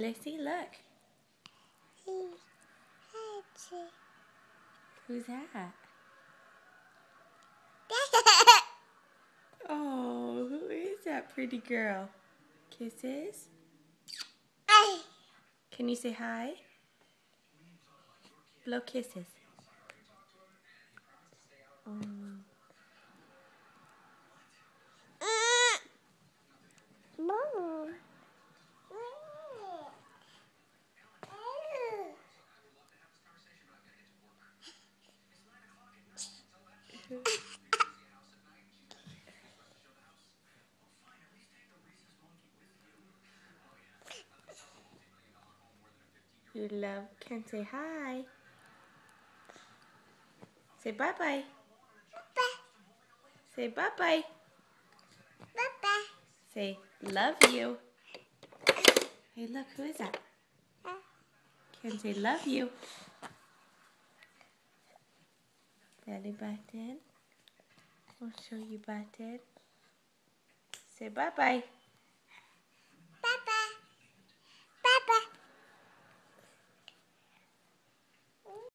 Lacey, look. Who's that? Oh, who is that pretty girl? Kisses? Can you say hi? Blow kisses. You love can say hi. Say bye-bye. Say bye-bye. Say love you. Hey, look, who is that? Can say love you. Belly button. We'll show you button. Say bye-bye.